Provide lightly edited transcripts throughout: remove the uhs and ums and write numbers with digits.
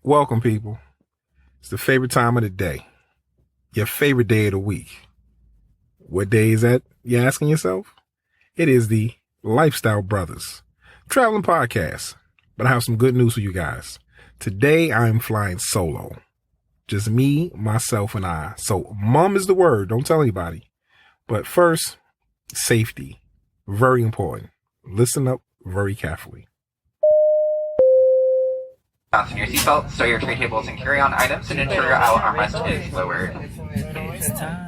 Welcome, people. It's the favorite time of the day. Your favorite day of the week. What day is that, you're asking yourself? It is the Lifestyle Brothers traveling podcast. But I have some good news for you guys. Today, I am flying solo. Just me, myself, and I. So, mum is the word. Don't tell anybody. But first, safety. Very important. Listen up very carefully. Fasten your seatbelt, stow your tray tables and carry-on items, and ensure your out armrest is lowered. It's time.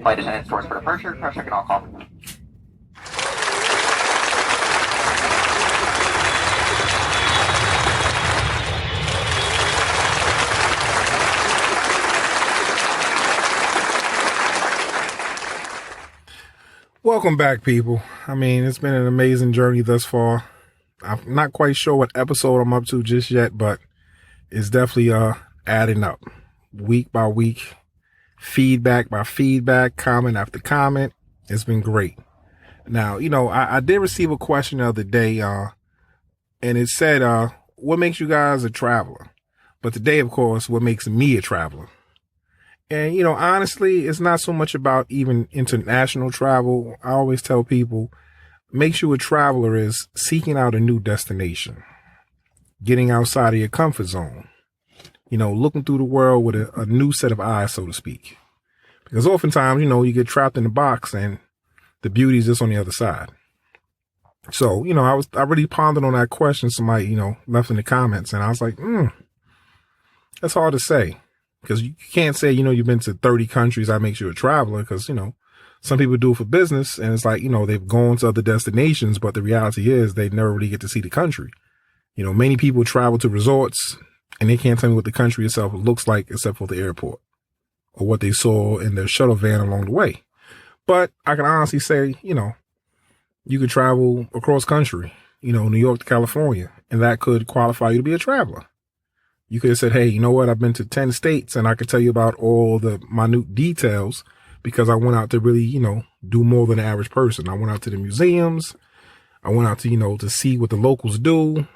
Flight attendants doors for departure, crash check and all call. Welcome back, people. I mean, it's been an amazing journey thus far. I'm not quite sure what episode I'm up to just yet, but it's definitely adding up week by week, feedback by feedback, comment after comment. It's been great. Now, I did receive a question the other day, and it said, what makes you guys a traveler? But today, of course, what makes me a traveler? And, honestly, it's not so much about even international travel. I always tell people, makes you a traveler is seeking out a new destination, getting outside of your comfort zone, looking through the world with a new set of eyes, so to speak. Because oftentimes, you get trapped in a box and the beauty is just on the other side. So, I really pondered on that question somebody, left in the comments, and I was like, that's hard to say. Because you can't say, you've been to 30 countries, that makes you a traveler, because, some people do it for business, and it's like, they've gone to other destinations, but the reality is they never really get to see the country. Many people travel to resorts, and they can't tell me what the country itself looks like except for the airport or what they saw in their shuttle van along the way. But I can honestly say, you could travel across country, New York to California, and that could qualify you to be a traveler. You could have said, hey, you know what? I've been to 10 states, and I could tell you about all the minute details because I went out to really, do more than the average person. I went out to the museums. I went out to, to see what the locals do,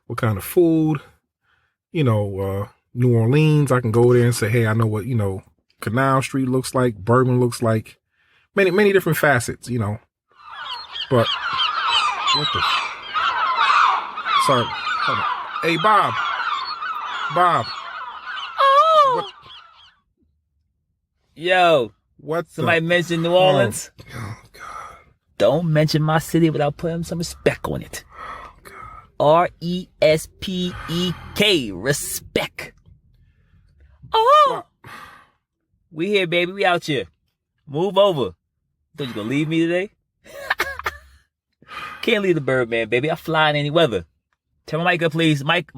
what kind of food, New Orleans. I can go there and say, hey, I know what, Canal Street looks like, Bourbon looks like, many different facets, But what the? Sorry. Hold on. Hey, Bob. Oh. What? Yo. What? Somebody mentioned New Orleans. Oh, God. Don't mention my city without putting some respect on it. Oh, God. RESPEK. Respect. Oh. We here, baby. We out here. Move over. Thought you gonna leave me today? Can't leave the Birdman, baby. I fly in any weather. Turn my mic up, please. Mic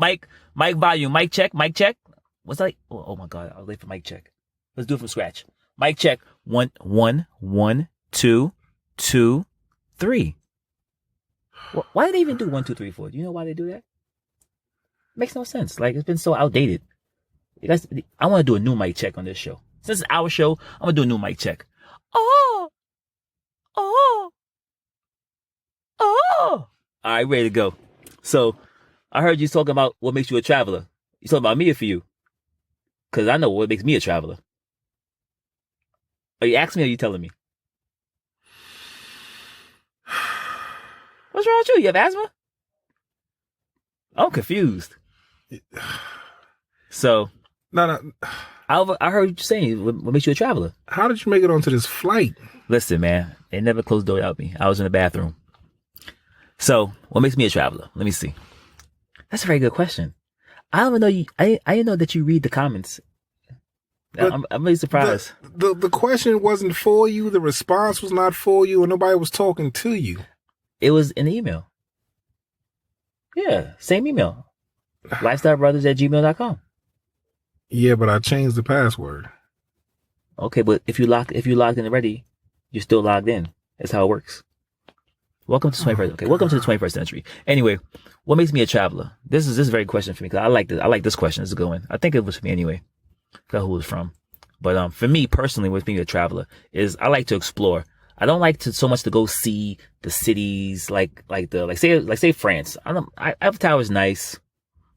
volume. Mic check. What's that? Oh my God. I was late for mic check. Let's do it from scratch. Mic check. 1, 2, 2, 3. Why did they even do 1, 2, 3, 4? Do you know why they do that? Makes no sense. Like, it's been so outdated. I want to do a new mic check on this show. Since it's our show, I'm going to do a new mic check. Oh. All right, ready to go. So, I heard you talking about what makes you a traveler. You talking about me or for you? Because I know what makes me a traveler. Are you asking me or are you telling me? What's wrong with you? You have asthma? I'm confused. So, No. I heard you saying what makes you a traveler. How did you make it onto this flight? Listen, man, they never closed the door without me. I was in the bathroom. So, what makes me a traveler? Let me see. That's a very good question. I don't even know you. I didn't know that you read the comments. I'm really surprised. The question wasn't for you. The response was not for you, and nobody was talking to you. It was an email. Yeah, same email. lifestylebrothers@gmail.com. Yeah, but I changed the password. Okay, but if you logged in already, you're still logged in. That's how it works. Welcome to 21st. Okay, welcome to the 21st century. Anyway, what makes me a traveler? This is a very question for me because I like this question. This is a good one. I think it was for me anyway. Forgot who it was from. But for me personally, what makes me a traveler is I like to explore. I don't like to so much to go see the cities like say France. Eiffel Tower is nice.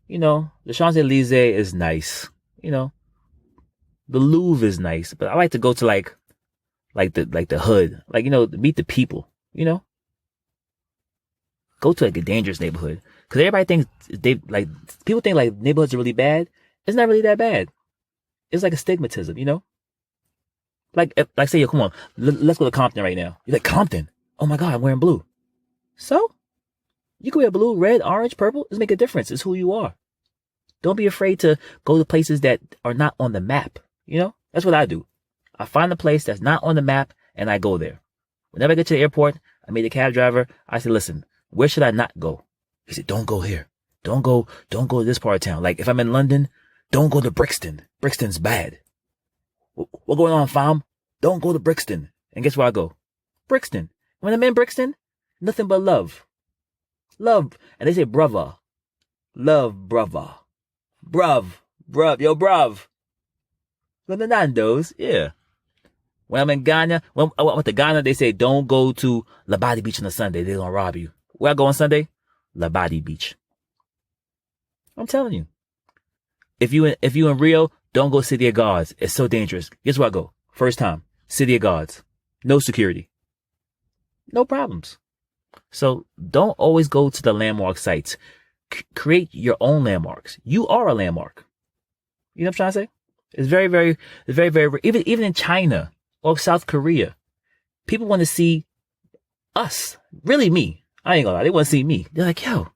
You know, the Champs-Elysees is nice. You know, the Louvre is nice, but I like to go to like the hood, like, you know, meet the people, you know, go to like a dangerous neighborhood. Cause everybody thinks people think like neighborhoods are really bad. It's not really that bad. It's like a stigmatism, you know, like say, yo, come on, let's go to Compton right now. You're like, Compton? Oh my God, I'm wearing blue. So you can wear blue, red, orange, purple. Doesn't make a difference. It's who you are. Don't be afraid to go to places that are not on the map. You know, that's what I do. I find a place that's not on the map and I go there. Whenever I get to the airport, I meet the cab driver. I say, listen, where should I not go? He said, don't go here. Don't go to this part of town. Like if I'm in London, don't go to Brixton. Brixton's bad. What going on, fam? Don't go to Brixton. And guess where I go? Brixton. When I'm in Brixton, nothing but love. Love. And they say, brother. Love, brother. Bruv. Yo, bruv. From the Nando's, yeah. When I'm in Ghana, when I went to Ghana, they say, don't go to Labadi Beach on a Sunday. They're going to rob you. Where I go on Sunday? Labadi Beach. I'm telling you. If you in Rio, don't go City of Gods. It's so dangerous. Guess where I go? First time. City of Gods. No security. No problems. So don't always go to the landmark sites. Create your own landmarks. You are a landmark. You know what I'm trying to say? It's very, very, even in China or South Korea, people want to see us. Really me. I ain't gonna lie. They want to see me. They're like, yo,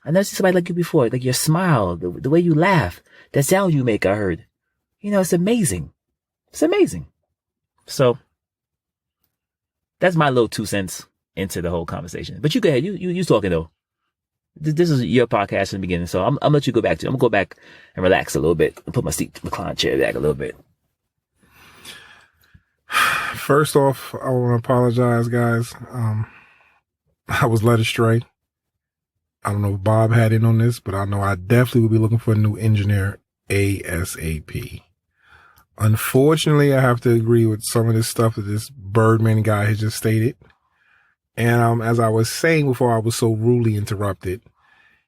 I never seen somebody like you before. Like your smile, the way you laugh, that sound you make, I heard. You know, it's amazing. It's amazing. So that's my little 2 cents into the whole conversation. But you go ahead. You talking though. This is your podcast in the beginning, so I'm gonna let you go back to it. I'm gonna go back and relax a little bit and put my recline chair back a little bit. First off, I want to apologize, guys. I was led astray. I don't know if Bob had in on this, but I know I definitely will be looking for a new engineer ASAP. Unfortunately, I have to agree with some of this stuff that this Birdman guy has just stated. And as I was saying before I was so rudely interrupted,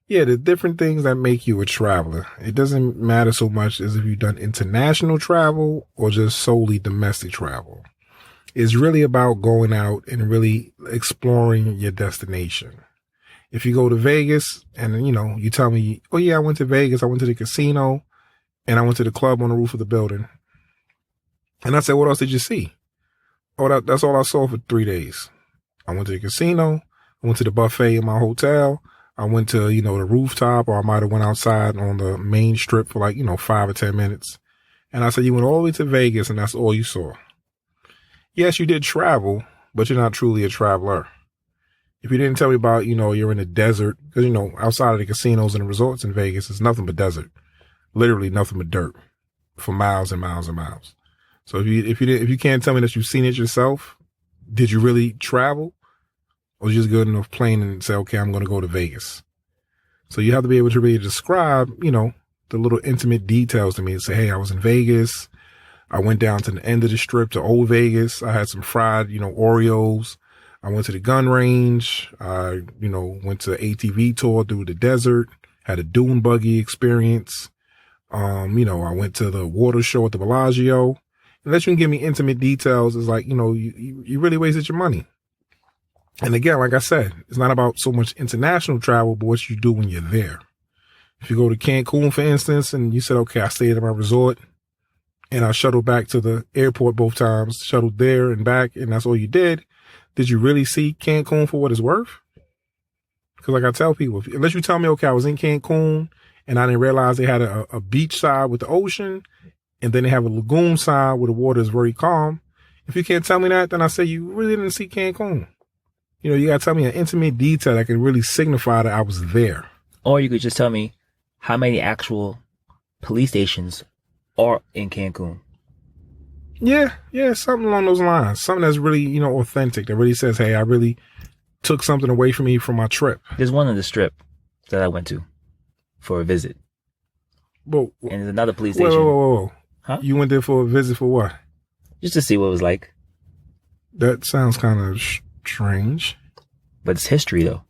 yeah, the different things that make you a traveler. It doesn't matter so much as if you've done international travel or just solely domestic travel. It's really about going out and really exploring your destination. If you go to Vegas and, you know, you tell me, oh yeah, I went to Vegas, I went to the casino and I went to the club on the roof of the building. And I said, what else did you see? Oh, that's all I saw for 3 days. I went to the casino. I went to the buffet in my hotel. I went to, you know, the rooftop, or I might have went outside on the main strip for like, you know, 5 or 10 minutes. And I said, you went all the way to Vegas and that's all you saw. Yes, you did travel, but you're not truly a traveler. If you didn't tell me about, you know, you're in the desert, because, you know, outside of the casinos and the resorts in Vegas, it's nothing but desert. Literally nothing but dirt for miles and miles and miles. So if you can't tell me that you've seen it yourself, did you really travel? Or just good enough playing and say, okay, I'm going to go to Vegas. So you have to be able to really describe, you know, the little intimate details to me and say, hey, I was in Vegas. I went down to the end of the strip to Old Vegas. I had some fried, you know, Oreos. I went to the gun range. I, you know, went to ATV tour through the desert, had a dune buggy experience. You know, I went to the water show at the Bellagio. Unless you can give me intimate details, it's like, you know, you really wasted your money. And again, like I said, it's not about so much international travel, but what you do when you're there. If you go to Cancun, for instance, and you said, okay, I stayed at my resort and I shuttled back to the airport both times, shuttled there and back, and that's all you did. Did you really see Cancun for what it's worth? Because like I tell people, unless you tell me, okay, I was in Cancun and I didn't realize they had a beach side with the ocean, and then they have a lagoon side where the water is very calm. If you can't tell me that, then I say you really didn't see Cancun. You know, you got to tell me an intimate detail that can really signify that I was there. Or you could just tell me how many actual police stations are in Cancun. Yeah, something along those lines. Something that's really, you know, authentic, that really says, hey, I really took something away from me from my trip. There's one on the strip that I went to for a visit. Whoa. And there's another police station. Whoa. Huh? You went there for a visit for what? Just to see what it was like. That sounds kind of strange. But it's history, though.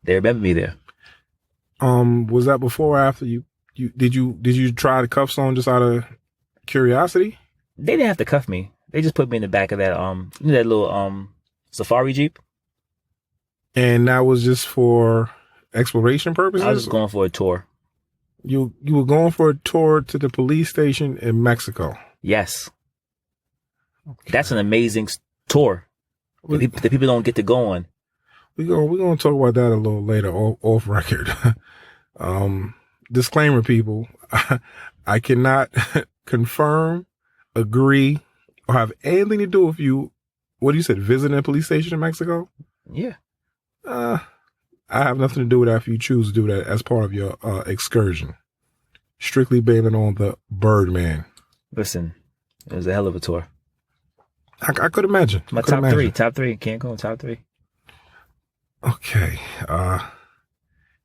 They remember me there. Was that before or after did you try the cuffs on just out of curiosity? They didn't have to cuff me. They just put me in the back of that that little safari jeep. And that was just for exploration purposes? I was just going for a tour. You were going for a tour to the police station in Mexico. Yes. Okay. That's an amazing tour. The people don't get to go on. We're gonna talk about that a little later off record. Disclaimer, people. I cannot confirm, agree, or have anything to do with you. What you said, visiting a police station in Mexico? Yeah. I have nothing to do with that if you choose to do that as part of your excursion. Strictly based on the Birdman. Listen, it was a hell of a tour. I could imagine. My top three. Can't go in top 3. Okay.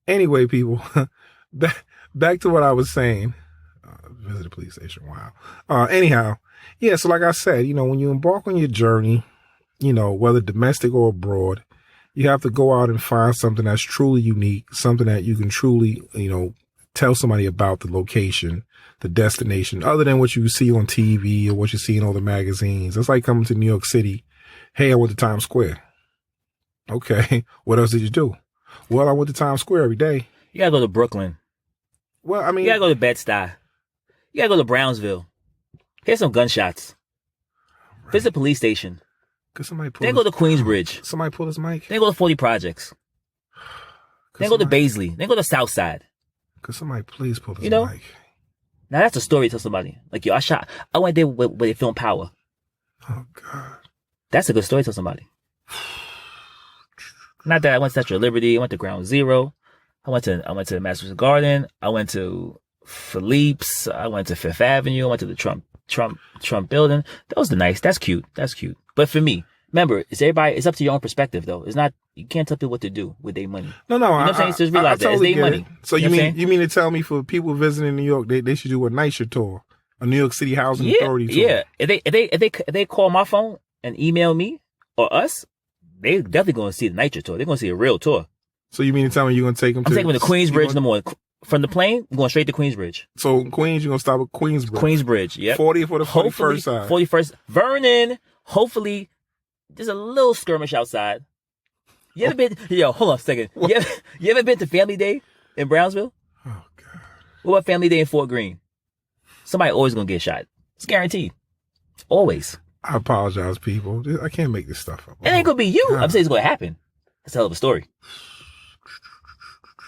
Anyway, people, back to what I was saying. Visit the police station. Wow. Anyhow, yeah. So like I said, when you embark on your journey, whether domestic or abroad, you have to go out and find something that's truly unique, something that you can truly, tell somebody about the location, the destination, other than what you see on TV or what you see in all the magazines. It's like coming to New York City. Hey, I went to Times Square. Okay. What else did you do? Well, I went to Times Square every day. You gotta go to Brooklyn. Well, I mean, you gotta go to Bed-Stuy. You gotta go to Brownsville. Here's some gunshots. Right. Visit the police station. Then go to Queensbridge. Somebody pull his mic. Then go to 40 Projects. Then go to Baisley. Then go to Southside. Could somebody please pull his mic? Now that's a story to tell somebody. Like, yo, I went there where they film Power. Oh, God. That's a good story to tell somebody. Not that I went to Statue of Liberty. I went to Ground Zero. I went to Madison Garden. I went to Philippe's. I went to Fifth Avenue. I went to the Trump building. That was nice. That's cute. But for me, remember, it's up to your own perspective, though. It's not, you can't tell people what to do with their money. No. You know what I'm saying? So just realize that. It's their money. So you mean to tell me for people visiting New York, they should do a NYCHA tour, a New York City Housing Authority tour? Yeah. If they call my phone and email me or us, they definitely going to see the NYCHA tour. They're going to see a real tour. So you mean to tell me you're going to take them I'm taking them to Queensbridge in the morning. From the plane, I'm going straight to Queensbridge. So Queens, you're going to stop at Queensbridge? Queensbridge, yep. 40 for the 41st side. 41st. Vernon, hopefully, there's a little skirmish outside. You ever been, hold on a second. You ever been to Family Day in Brownsville? Oh, God. What about Family Day in Fort Greene? Somebody always going to get shot. It's guaranteed. Always. I apologize, people. I can't make this stuff up. It ain't going to be you. God. I'm saying it's going to happen. That's a hell of a story.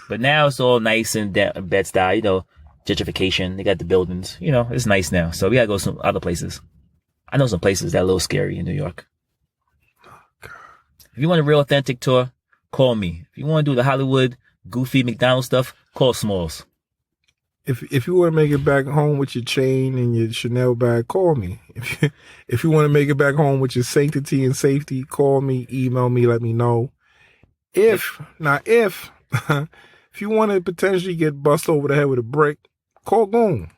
But now it's all nice and Bed-Stuy, gentrification. They got the buildings. It's nice now. So we got to go some other places. I know some places that are a little scary in New York. Oh, God. If you want a real authentic tour, call me. If you want to do the Hollywood, goofy McDonald's stuff, call Smalls. If you want to make it back home with your chain and your Chanel bag, call me. If you want to make it back home with your sanctity and safety, call me, email me, let me know. If you want to potentially get bust over the head with a brick, call Goon.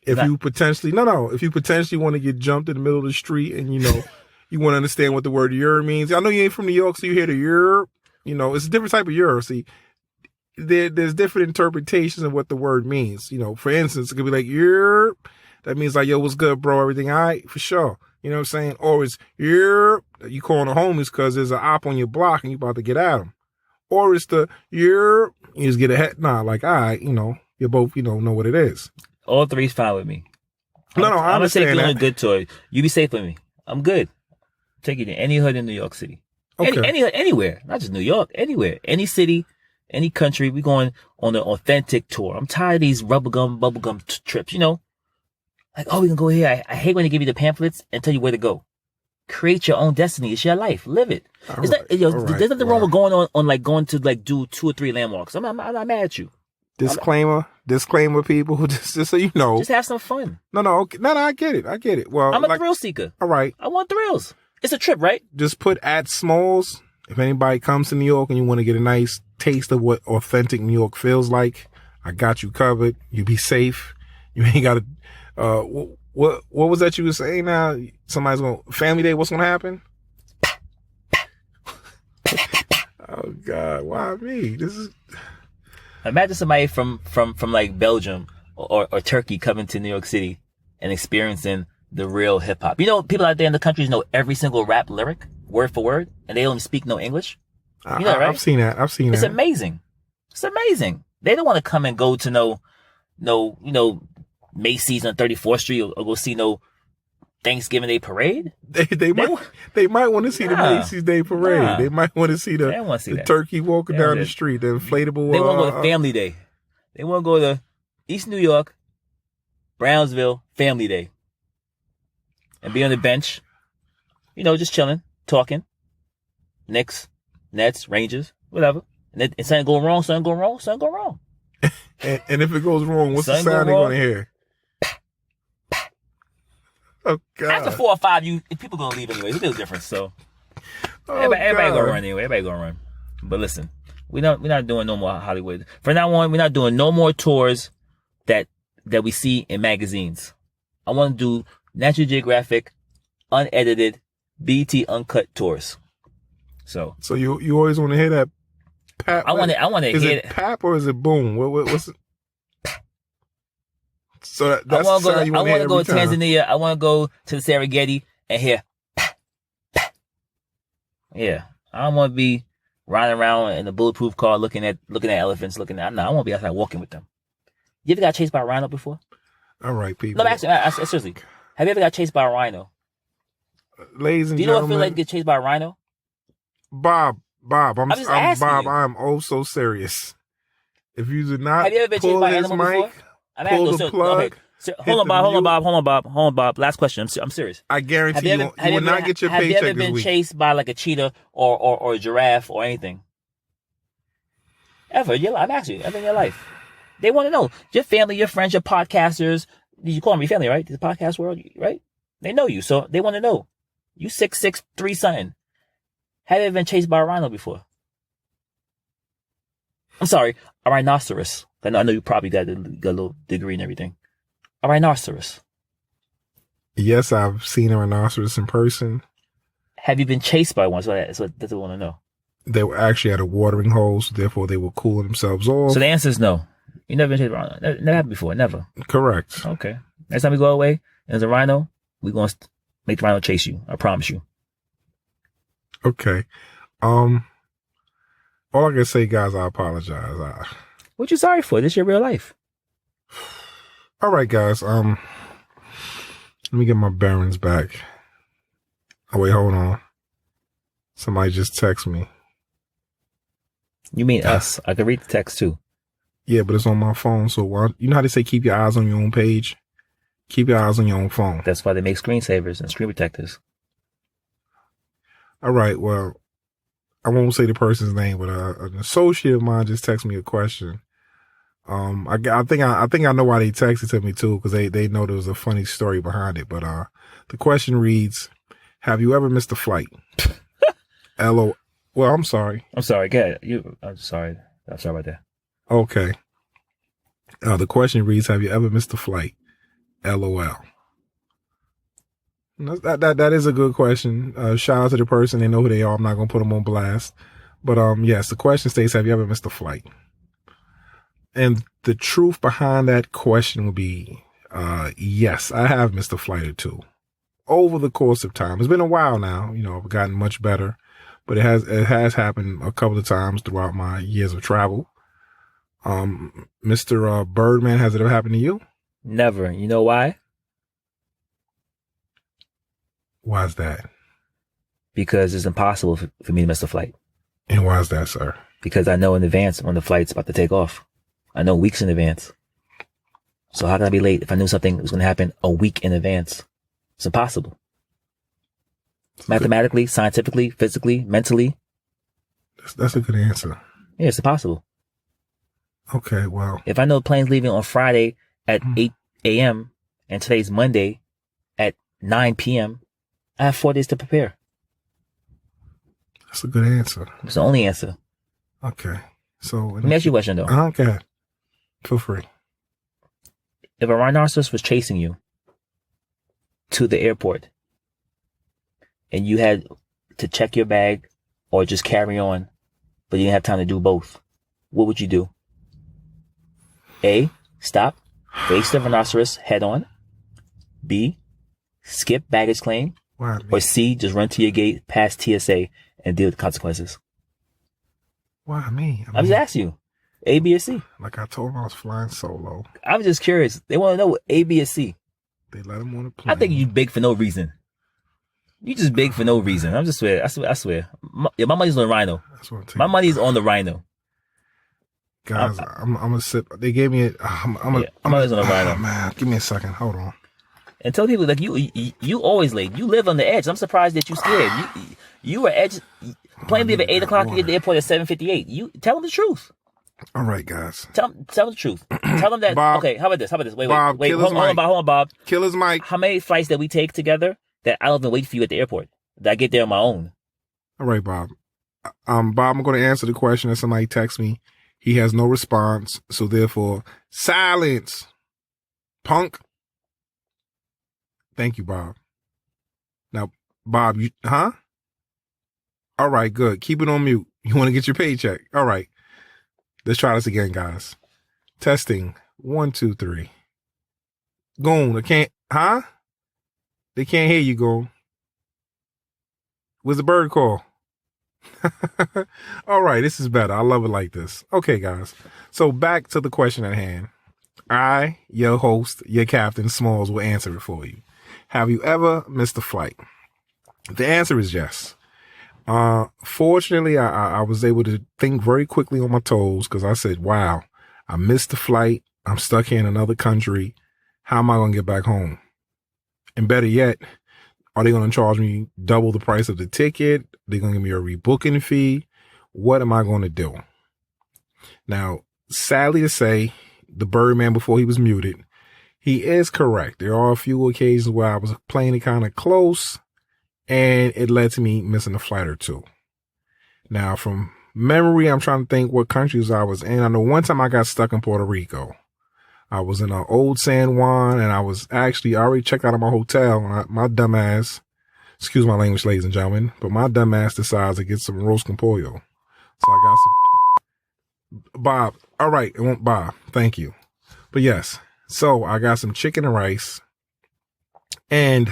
If you potentially want to get jumped in the middle of the street and, you want to understand what the word "yer" means. I know you ain't from New York, so you hear the "yer." It's a different type of "yer." See, there's different interpretations of what the word means. For instance, it could be like "yer." That means like, yo, what's good, bro? Everything all right? For sure. You know what I'm saying? Or it's "yer." You calling the homies because there's an op on your block and you about to get at them. Or it's the "yer." You just get a head nod, like, all right, you both, know what it is. All three's fine with me. I understand I'm going to take you that. on a good tour. You be safe with me. I'm good. Take you to any hood in New York City. Okay. Anywhere. Not just New York. Anywhere. Any city, any country. We going on an authentic tour. I'm tired of these bubblegum trips, Like, oh, we can go here. I hate when they give you the pamphlets and tell you where to go. Create your own destiny. It's your life. Live it. There's nothing wrong with going to do 2 or 3 landmarks. I'm not mad at you. Disclaimer, people. Just so you know. Just have some fun. No, okay. No, I get it. Well, I'm a thrill seeker. All right. I want thrills. It's a trip, right? Just put at Smalls. If anybody comes to New York and you want to get a nice taste of what authentic New York feels like, I got you covered. You be safe. You ain't got to. What was that you were saying now? Somebody's Family Day, what's going to happen? Oh, God. Why me? Imagine somebody from like Belgium or Turkey coming to New York City and experiencing the real hip hop. You know, people out there in the countries know every single rap lyric, word for word, and they don't speak no English. You know, right? I've seen that. It's amazing. It's amazing. They don't want to come and go to no, you know, Macy's on 34th Street or go see no Thanksgiving Day parade. They might want to see the Macy's Day Parade. Nah. They might want to see the turkey walking down the street, the inflatable. They want to go to Family Day. They want to go to East New York, Brownsville, Family Day, and be on the bench, you know, just chilling, talking. Knicks, Nets, Rangers, whatever. And something go wrong, something go wrong, something go wrong. And if it goes wrong, what's the sound they're going to hear? Oh, God. After 4 or 5, people gonna leave anyway. It's a little different. So everybody gonna run anyway. Everybody gonna run. But listen, we're not doing no more Hollywood. From now on, we're not doing no more tours that we see in magazines. I want to do National Geographic, unedited, BT uncut tours. So you always want to hear that. Pap, I want to hear. Is it pap or is it boom? What's it? So that's I want to go to time. Tanzania. I want to go to the Serengeti and hear. Yeah, I don't want to be riding around in a bulletproof car looking at elephants. I want to be outside walking with them. You ever got chased by a rhino before? All right, people. No, actually, seriously, have you ever got chased by a rhino? Ladies and gentlemen, do you know what it feels like to get chased by a rhino? Bob, I'm just asking Bob. you. I'm oh so serious. If you do not, have you ever been chased by an animal before? Pull the plug. Okay. So, hold on, Bob. Last question. I'm serious. I guarantee you will not get your paycheck this week. Have you ever been chased by like a cheetah or a giraffe or anything? Ever in your life? Actually, ever in your life? They want to know. Your family, your friends, your podcasters. You call them your family, right? The podcast world, right? They know you, so they want to know. You 6'3" something. Have you ever been chased by a rhino before? I'm sorry, a rhinoceros. I know you probably got a little degree and everything. A rhinoceros. Yes, I've seen a rhinoceros in person. Have you been chased by one? So that's what I want to know. They were actually at a watering hole, so therefore they were cooling themselves off. So the answer is no. You never been chased by a rhino. Never happened before. Never. Correct. Okay. Next time we go away and there's a rhino, we're going to make the rhino chase you. I promise you. Okay. All I can say, guys, I apologize. What you sorry for? This is your real life. All right, guys. Let me get my bearings back. Oh, wait, hold on. Somebody just texted me. You mean us? I can read the text too. Yeah, but it's on my phone. So you know how they say keep your eyes on your own page? Keep your eyes on your own phone. That's why they make screensavers and screen protectors. All right. Well, I won't say the person's name, but an associate of mine just texted me a question. I think I know why they texted to me too, because they know there was a funny story behind it. But the question reads, "Have you ever missed a flight?" Well, I'm sorry. I'm sorry. Go ahead. I'm sorry. I'm sorry about that. Okay. The question reads, "Have you ever missed a flight?" LOL. That is a good question. Shout out to the person. They know who they are. I'm not gonna put them on blast. But yes, the question states, "Have you ever missed a flight?" And the truth behind that question would be, yes, I have missed a flight or two over the course of time. It's been a while now. You know, I've gotten much better, but it has happened a couple of times throughout my years of travel. Mr. Birdman, has it ever happened to you? Never. You know why? Why is that? Because it's impossible for me to miss a flight. And why is that, sir? Because I know in advance when the flight's about to take off. I know weeks in advance. So how can I be late if I knew something was going to happen a week in advance? It's impossible. Mathematically, scientifically, physically, mentally. That's a good answer. Yeah, it's impossible. Okay, well. If I know the plane's leaving on Friday at 8 a.m. and today's Monday at 9 p.m., I have 4 days to prepare. That's a good answer. It's the only answer. Okay. So let me ask you a question though. Okay. Feel free. If a rhinoceros was chasing you to the airport and you had to check your bag or just carry on, but you didn't have time to do both, what would you do? A. Stop. Face the rhinoceros head on. B. Skip baggage claim. Why me? Or C. Just run to your gate, pass TSA, and deal with the consequences. Why me? I'm just asking you. A, B, or C. Like I told him, I was flying solo. I'm just curious. They want to know A, B, or C. They let him on the plane. I think you big for no reason. You just big for no reason. I'm just swear. I swear. My money's on the Rhino. That's what I'm telling My you. money's on the Rhino. Guys, I'm gonna sip. They gave me it. I'm Yeah, my money's on the Rhino. Man, give me a second. Hold on. And tell people like you always late. You live on the edge. I'm surprised that you scared. You were edge. Plane leave at 8 o'clock. You get to the airport at 7:58. You tell them the truth. All right, guys. Tell them the truth. Tell them that. Bob, okay, how about this? Wait. Bob, Hold on, Bob. Kill his mic. How many flights that we take together that I don't even wait for you at the airport? That I get there on my own. All right, Bob. Bob, I'm going to answer the question that somebody texted me. He has no response, so therefore, silence. Punk. Thank you, Bob. Now, Bob, All right, good. Keep it on mute. You want to get your paycheck? All right. Let's try this again, guys. Testing. 1, 2, 3. Goon, They can't hear you, Goon. Where's the bird call? All right, this is better. I love it like this. Okay, guys. So back to the question at hand. I, your host, your captain, Smalls, will answer it for you. Have you ever missed a flight? The answer is yes. Fortunately, I was able to think very quickly on my toes because I said, wow, I missed the flight. I'm stuck here in another country. How am I going to get back home? And better yet, are they going to charge me double the price of the ticket? They're going to give me a rebooking fee. What am I going to do? Now, sadly to say, the Birdman, before he was muted, he is correct. There are a few occasions where I was playing it kind of close and it led to me missing a flight or two. Now, from memory, I'm trying to think what countries I was in. I know one time I got stuck in Puerto Rico. I was in an old San Juan and I already checked out of my hotel. And my dumb ass, excuse my language, ladies and gentlemen, but my dumb ass decides to get some roast con pollo. So I got some, Bob. All right. It won't Bob. Thank you. But yes. So I got some chicken and rice and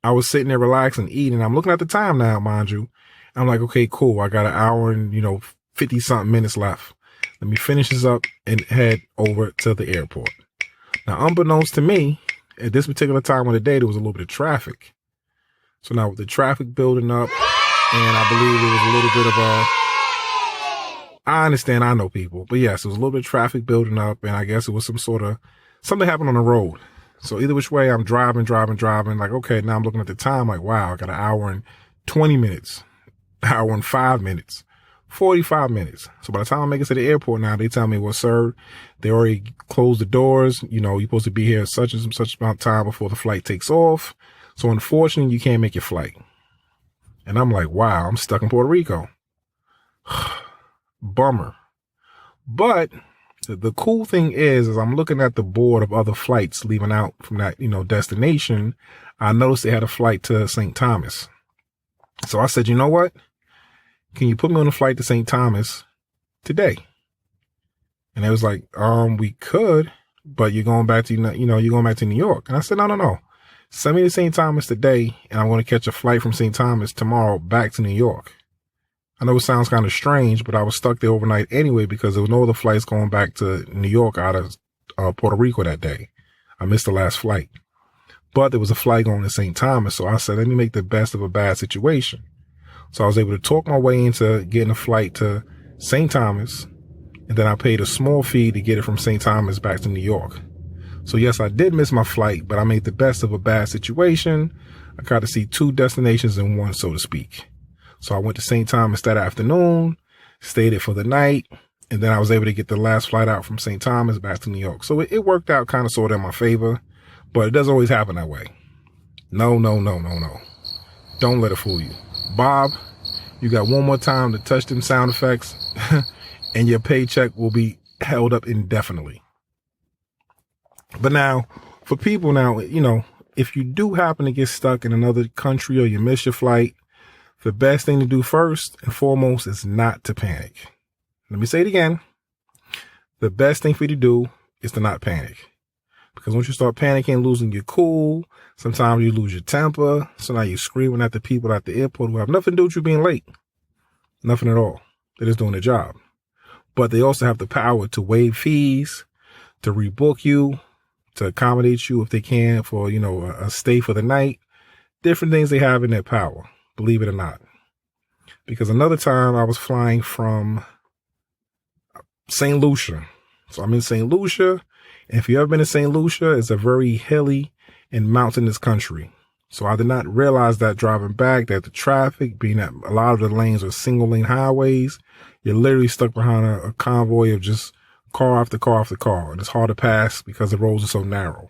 I was sitting there relaxing, eating. I'm looking at the time now, mind you. I'm like, okay, cool. I got an hour and, 50 something minutes left. Let me finish this up and head over to the airport. Now, unbeknownst to me, at this particular time of the day, there was a little bit of traffic. So now with the traffic building up, and I believe there was a little bit of I understand, I know people, but yes, there was a little bit of traffic building up, and I guess it was something happened on the road. So either which way, I'm driving, like, okay, now I'm looking at the time, like, wow, I got an hour and 20 minutes, hour and 5 minutes. 45 minutes. So by the time I make it to the airport now, they tell me, well, sir, they already closed the doors. You're supposed to be here such and such amount of time before the flight takes off. So unfortunately, you can't make your flight. And I'm like, wow, I'm stuck in Puerto Rico. Bummer. But the cool thing is I'm looking at the board of other flights leaving out from that, destination. I noticed they had a flight to St. Thomas. So I said, you know what? Can you put me on a flight to St. Thomas today? And they was like, we could, but you're going back to, you're going back to New York. And I said, no. Send me to St. Thomas today, and I'm going to catch a flight from St. Thomas tomorrow back to New York. I know it sounds kind of strange, but I was stuck there overnight anyway because there was no other flights going back to New York out of Puerto Rico that day. I missed the last flight. But there was a flight going to St. Thomas, so I said, let me make the best of a bad situation. So I was able to talk my way into getting a flight to St. Thomas, and then I paid a small fee to get it from St. Thomas back to New York. So yes, I did miss my flight, but I made the best of a bad situation. I got to see 2 destinations in one, so to speak. So I went to St. Thomas that afternoon, stayed there for the night, and then I was able to get the last flight out from St. Thomas back to New York. So it worked out kind of sort of in my favor, but it doesn't always happen that way. No. Don't let it fool you. Bob, you got one more time to touch them sound effects and your paycheck will be held up indefinitely. But now, for people now, if you do happen to get stuck in another country or you miss your flight, the best thing to do first and foremost is not to panic. Let me say it again. The best thing for you to do is to not panic. Because once you start panicking, losing your cool, sometimes you lose your temper. So now you're screaming at the people at the airport who have nothing to do with you being late. Nothing at all. They're just doing their job. But they also have the power to waive fees, to rebook you, to accommodate you if they can for, a stay for the night. Different things they have in their power, believe it or not. Because another time I was flying from St. Lucia. So I'm in St. Lucia. And if you've ever been to St. Lucia, it's a very hilly and mountainous country. So I did not realize that driving back, that the traffic, being that a lot of the lanes are single lane highways, you're literally stuck behind a convoy of just car after car after car. And it's hard to pass because the roads are so narrow.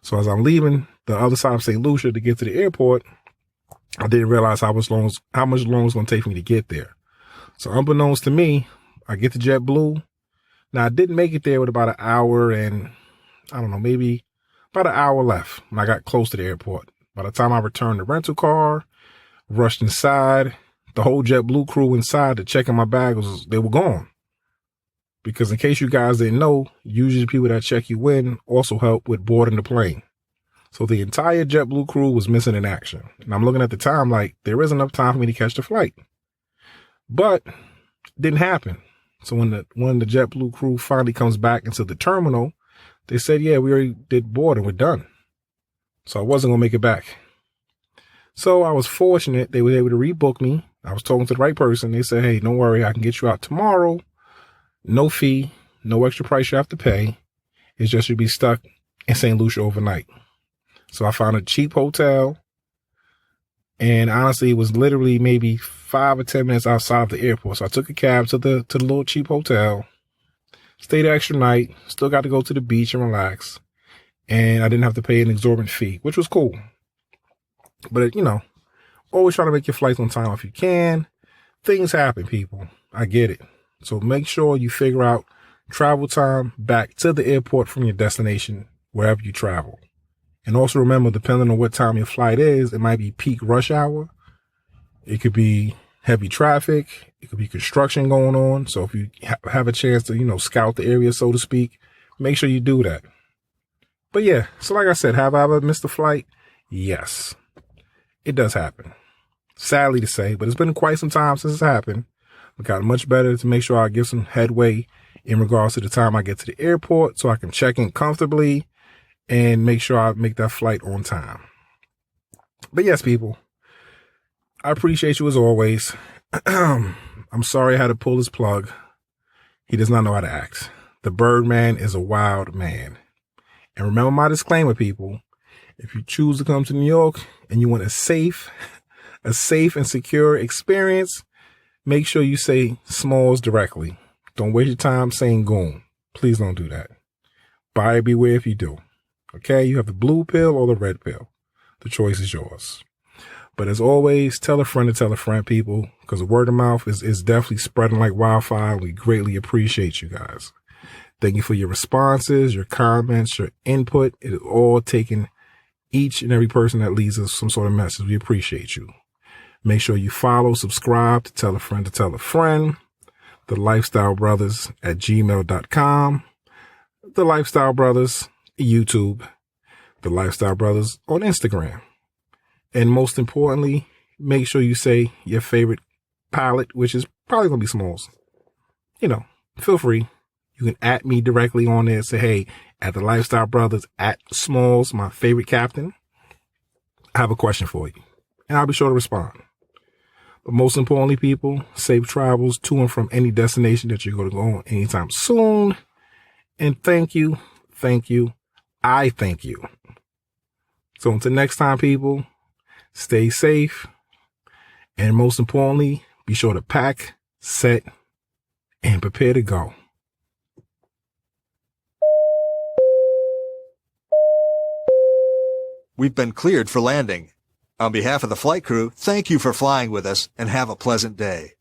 So as I'm leaving the other side of St. Lucia to get to the airport, I didn't realize how much longer it's going to take me to get there. So unbeknownst to me, I get to JetBlue. Now I didn't make it there with about an hour and maybe about an hour left when I got close to the airport. By the time I returned the rental car, rushed inside, the whole JetBlue crew inside to check in my bag they were gone. Because in case you guys didn't know, usually the people that check you in also help with boarding the plane. So the entire JetBlue crew was missing in action. And I'm looking at the time like there isn't enough time for me to catch the flight. But it didn't happen. So when the JetBlue crew finally comes back into the terminal, they said, yeah, we already did boarding. We're done. So I wasn't going to make it back. So I was fortunate. They were able to rebook me. I was talking to the right person. They said, hey, don't worry. I can get you out tomorrow. No fee, no extra price you have to pay. It's just you'll be stuck in St. Lucia overnight. So I found a cheap hotel. And honestly, it was literally maybe 5 or 10 minutes outside of the airport. So I took a cab to the little cheap hotel, stayed an extra night, still got to go to the beach and relax. And I didn't have to pay an exorbitant fee, which was cool. But, always try to make your flights on time if you can. Things happen, people. I get it. So make sure you figure out travel time back to the airport from your destination, wherever you travel. And also remember, depending on what time your flight is, it might be peak rush hour. It could be heavy traffic. It could be construction going on. So if you have a chance to, scout the area, so to speak, make sure you do that. But yeah, so like I said, have I ever missed a flight? Yes, it does happen. Sadly to say, but it's been quite some time since it's happened. I've gotten much better to make sure I give some headway in regards to the time I get to the airport so I can check in comfortably and make sure I make that flight on time. But yes, people, I appreciate you as always. I'm sorry I had to pull his plug. He does not know how to act. The Birdman is a wild man. And remember my disclaimer, people. If you choose to come to New York and you want a safe and secure experience, make sure you say Smalls directly. Don't waste your time saying Goon. Please don't do that. Buyer beware if you do. Okay, you have the blue pill or the red pill. The choice is yours. But as always, tell a friend to tell a friend, people, because the word of mouth is definitely spreading like wildfire. We greatly appreciate you guys. Thank you for your responses, your comments, your input. It is all taken, each and every person that leaves us some sort of message. We appreciate you. Make sure you follow, subscribe to tell a friend to tell a friend. The Lifestyle Brothers at gmail.com. The Lifestyle Brothers YouTube. The Lifestyle Brothers on Instagram. And most importantly, make sure you say your favorite pilot, which is probably going to be Smalls. Feel free. You can at me directly on there and say, hey, at the Lifestyle Brothers, at Smalls, my favorite captain, I have a question for you. And I'll be sure to respond. But most importantly, people, safe travels to and from any destination that you're going to go on anytime soon. And thank you. I thank you. So until next time, people, stay safe. And most importantly, be sure to pack, set, and prepare to go. We've been cleared for landing. On behalf of the flight crew, thank you for flying with us and have a pleasant day.